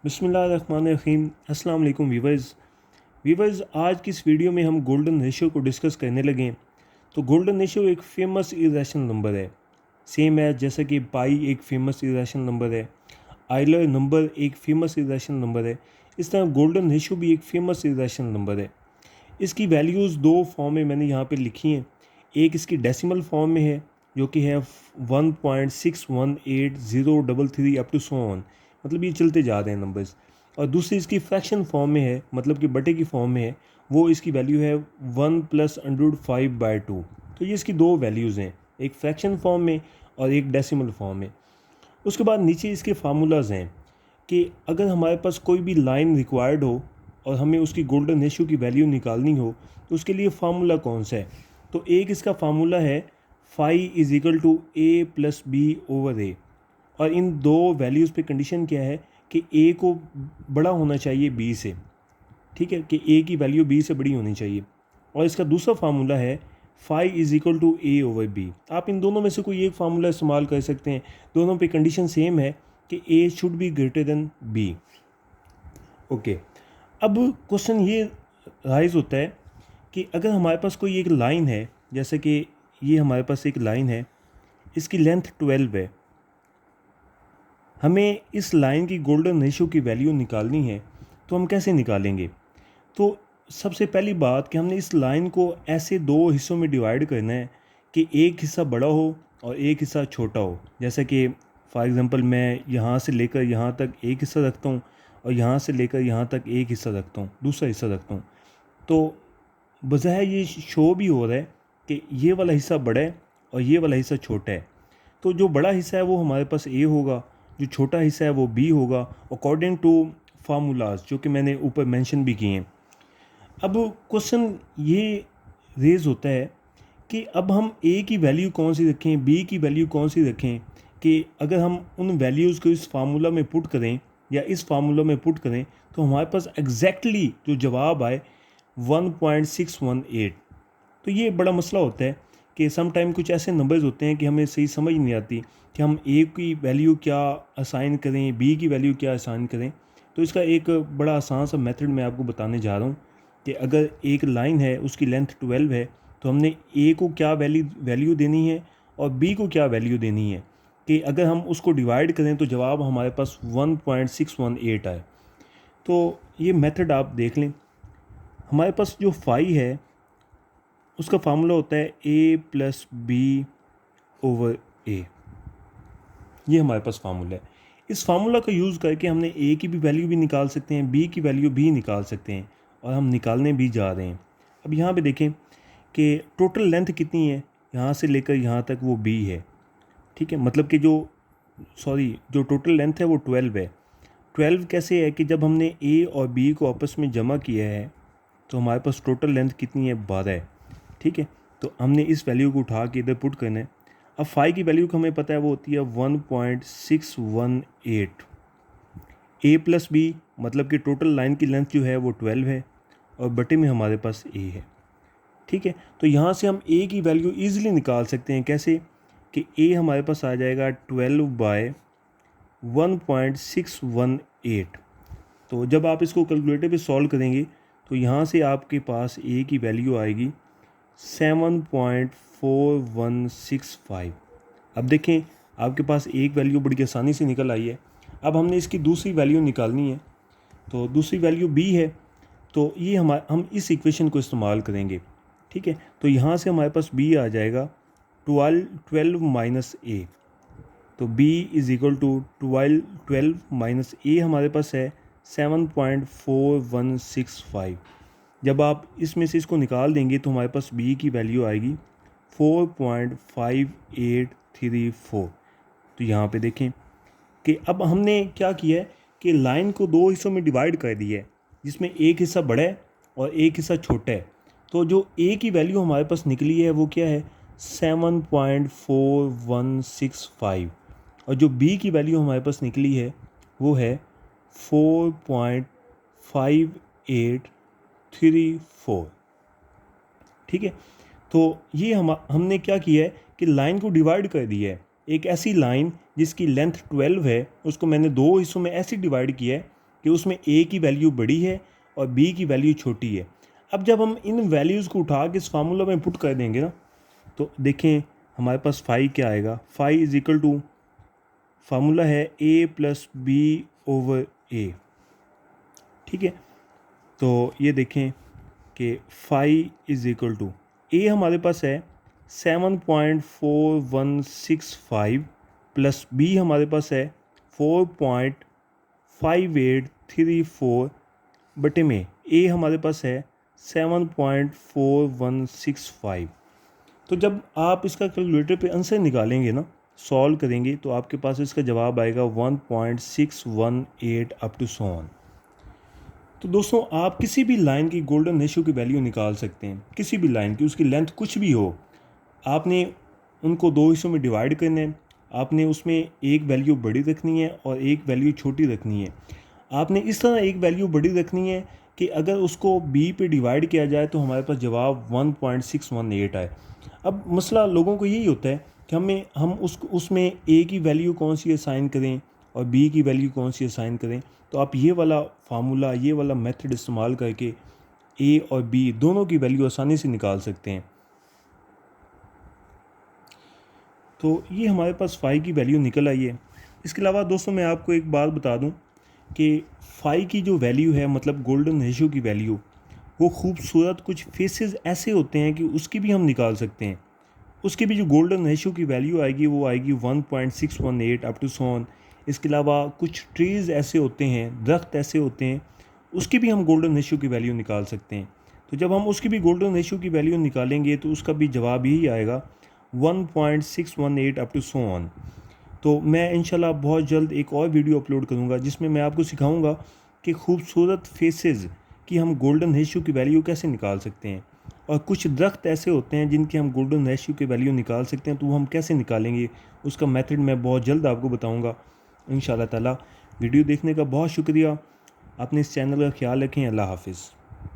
बिस्मिल्लाहिर्रहमानिर्रहीम। अस्सलाम वालेकुम वीवर्स, आज की इस वीडियो में हम गोल्डन रेशियो को डिस्कस करने लगे हैं। तो गोल्डन रेशियो एक फेमस इरेशनल नंबर है, सेम है जैसा कि पाई एक फेमस इरेशनल नंबर है, आइलर नंबर एक फेमस इरेशनल नंबर है। इस तरह गोल्डन रेशियो भी एक फेमस इरेशनल नंबर है। इसकी वैल्यूज़ दो फॉर्म में मैंने यहाँ पे लिखी हैं। एक इसकी डेसिमल फॉर्म में है जो कि है 1.618033 अप टू सो ऑन, मतलब ये चलते जा रहे हैं नंबर्स। और दूसरी इसकी फ्रैक्शन फॉर्म में है, मतलब कि बटे की फॉर्म में है। वो इसकी वैल्यू है 1 + √5/2। तो ये इसकी दो वैल्यूज़ हैं, एक फ्रैक्शन फॉर्म में और एक डेसिमल फॉर्म में। उसके बाद नीचे इसके फार्मूलाज हैं कि अगर हमारे पास कोई भी लाइन रिक्वायर्ड हो और हमें उसकी गोल्डन रेशियो की वैल्यू निकालनी हो तो उसके लिए फार्मूला कौन सा है। तो एक इसका फार्मूला है फाई = a + b/a। और इन दो वैल्यूज़ पे कंडीशन क्या है कि a को बड़ा होना चाहिए b से, ठीक है, कि a की वैल्यू b से बड़ी होनी चाहिए। और इसका दूसरा फार्मूला है फाई = a/b। आप इन दोनों में से कोई एक फार्मूला इस्तेमाल कर सकते हैं, दोनों पे कंडीशन सेम है कि a should be greater than b। Okay, अब क्वेश्चन ये राइज होता है कि अगर हमारे पास कोई एक लाइन है, जैसे कि ये हमारे पास एक लाइन है, इसकी लेंथ 12 है, हमें इस लाइन की गोल्डन रेशियो की वैल्यू निकालनी है, तो हम कैसे निकालेंगे। तो सबसे पहली बात कि हमने इस लाइन को ऐसे दो हिस्सों में डिवाइड करना है कि एक हिस्सा बड़ा हो और एक हिस्सा छोटा हो। जैसे कि फॉर एग्ज़ाम्पल मैं यहाँ से लेकर यहाँ तक एक हिस्सा रखता हूँ और यहाँ से लेकर यहाँ तक एक हिस्सा रखता हूँ, दूसरा हिस्सा रखता हूँ। तो बज़ाहिर ये शो भी हो रहा है कि ये वाला हिस्सा बड़ा है और ये वाला हिस्सा छोटा है। तो जो बड़ा हिस्सा है वो हमारे पास ए होगा, जो छोटा हिस्सा है वो बी होगा, अकॉर्डिंग टू फार्मूलाज जो कि मैंने ऊपर मेंशन भी किए हैं। अब क्वेश्चन ये रेज होता है कि अब हम ए की वैल्यू कौन सी रखें, बी की वैल्यू कौन सी रखें, कि अगर हम उन वैल्यूज़ को इस फार्मूला में पुट करें या इस फार्मूला में पुट करें तो हमारे पास एग्जैक्टली जो जवाब आए 1.618। तो ये बड़ा मसला होता है कि सम टाइम कुछ ऐसे नंबर्स होते हैं कि हमें सही समझ नहीं आती कि हम ए की वैल्यू क्या असाइन करें, बी की वैल्यू क्या असाइन करें। तो इसका एक बड़ा आसान सा मेथड मैं आपको बताने जा रहा हूँ कि अगर एक लाइन है उसकी लेंथ 12 है तो हमने ए को क्या वैल्यू देनी है और बी को क्या वैल्यू देनी है, कि अगर हम उसको डिवाइड करें तो जवाब हमारे पास 1.618 आए। तो ये मेथड आप देख लें। हमारे पास जो फाई है उसका फार्मूला होता है a + b/a। ये हमारे पास फार्मूला है। इस फार्मूला का यूज़ करके हमने a की भी वैल्यू भी निकाल सकते हैं, b की वैल्यू भी निकाल सकते हैं, और हम निकालने भी जा रहे हैं। अब यहाँ पे देखें कि टोटल लेंथ कितनी है, यहाँ से लेकर यहाँ तक वो b है, ठीक है। मतलब कि जो टोटल लेंथ है वो 12 है। 12 कैसे है कि जब हमने a और b को आपस में जमा किया है तो हमारे पास टोटल लेंथ कितनी है, 12 है, ठीक है। तो हमने इस वैल्यू को उठा के इधर पुट करना है। अब फाई की वैल्यू को हमें पता है वो होती है 1.618। a + b मतलब कि टोटल लाइन की लेंथ जो है वो 12 है और बटे में हमारे पास a है, ठीक है। तो यहाँ से हम a की वैल्यू ईजिली निकाल सकते हैं। कैसे कि a हमारे पास आ जाएगा 12/1.618। तो जब आप इसको कैलकुलेटर पे सॉल्व करेंगे तो यहाँ से आपके पास a की वैल्यू आएगी 7.4165। अब देखें आपके पास एक वैल्यू बड़ी आसानी से निकल आई है। अब हमने इसकी दूसरी वैल्यू निकालनी है, तो दूसरी वैल्यू b है। तो ये हम इस इक्वेशन को इस्तेमाल करेंगे, ठीक है। तो यहाँ से हमारे पास b आ जाएगा 12 - a। तो b = 12 - a हमारे पास है 7.4165। जब आप इसमें से इसको निकाल देंगे तो हमारे पास b की वैल्यू आएगी 4.5834। तो यहाँ पे देखें कि अब हमने क्या किया है कि लाइन को दो हिस्सों में डिवाइड कर दिया है, जिसमें एक हिस्सा बड़ा है और एक हिस्सा छोटा है। तो जो a की वैल्यू हमारे पास निकली है वो क्या है, 7.4165, और जो b की वैल्यू हमारे पास निकली है वो है 4.5834, ठीक है। तो ये हमने क्या किया है कि लाइन को डिवाइड कर दिया है। एक ऐसी लाइन जिसकी लेंथ 12 है उसको मैंने दो हिस्सों में ऐसे डिवाइड किया है कि उसमें ए की वैल्यू बड़ी है और बी की वैल्यू छोटी है। अब जब हम इन वैल्यूज़ को उठा के इस फार्मूला में पुट कर देंगे ना, तो देखें हमारे पास फाई क्या आएगा। Phi is equal to, formula है a plus b over a, ठीक है। तो ये देखें कि phi is equal to, a हमारे पास है 7.4165 प्लस बी हमारे पास है 4.5834 बटे में ए हमारे पास है 7.4165। तो जब आप इसका कैलकुलेटर पे आंसर निकालेंगे ना, सॉल्व करेंगे, तो आपके पास इसका जवाब आएगा 1.618 अप टू सो ऑन। तो दोस्तों आप किसी भी लाइन की गोल्डन रेशियो की वैल्यू निकाल सकते हैं, किसी भी लाइन की, उसकी लेंथ कुछ भी हो। आपने उनको दो हिस्सों में डिवाइड करना है, आपने उसमें एक वैल्यू बड़ी रखनी है और एक वैल्यू छोटी रखनी है। आपने इस तरह एक वैल्यू बड़ी रखनी है कि अगर उसको b पे डिवाइड किया जाए तो हमारे पास जवाब 1.618 आए। अब मसला लोगों को यही होता है कि हम उसमें a की वैल्यू कौन सी असाइन करें और b की वैल्यू कौन सी असाइन करें। तो आप ये वाला फार्मूला, ये वाला मेथड इस्तेमाल करके a और b दोनों की वैल्यू आसानी से निकाल सकते हैं। तो ये हमारे पास फाई की वैल्यू निकल आई है। इसके अलावा दोस्तों मैं आपको एक बात बता दूं कि फाई की जो वैल्यू है, मतलब गोल्डन रेशियो की वैल्यू, वो खूबसूरत कुछ फेसेस ऐसे होते हैं कि उसकी भी हम निकाल सकते हैं। उसकी भी जो गोल्डन रेशियो की वैल्यू आएगी वो आएगी 1.618 अप टू सो ऑन। इसके अलावा कुछ ट्रीज़ ऐसे होते हैं, दरख्त ऐसे होते हैं, उसकी भी हम गोल्डन रेशियो की वैल्यू निकाल सकते हैं। तो जब हम उसकी भी गोल्डन रेशियो की वैल्यू निकालेंगे तो उसका भी जवाब यही आएगा 1.618 अप टू सो ऑन। तो मैं इंशाल्लाह बहुत जल्द एक और वीडियो अपलोड करूँगा जिसमें मैं आपको सिखाऊंगा कि खूबसूरत फेसेस की हम गोल्डन रेशियो की वैल्यू कैसे निकाल सकते हैं, और कुछ दरख्त ऐसे होते हैं जिनकी हम गोल्डन रेशियो की वैल्यू निकाल सकते हैं। तो वो हम कैसे निकालेंगे, उसका मेथड मैं बहुत जल्द आपको बताऊँगा इंशाल्लाह ताला। वीडियो देखने का बहुत शुक्रिया। अपने इस चैनल का ख्याल रखें। अल्लाह हाफिज़।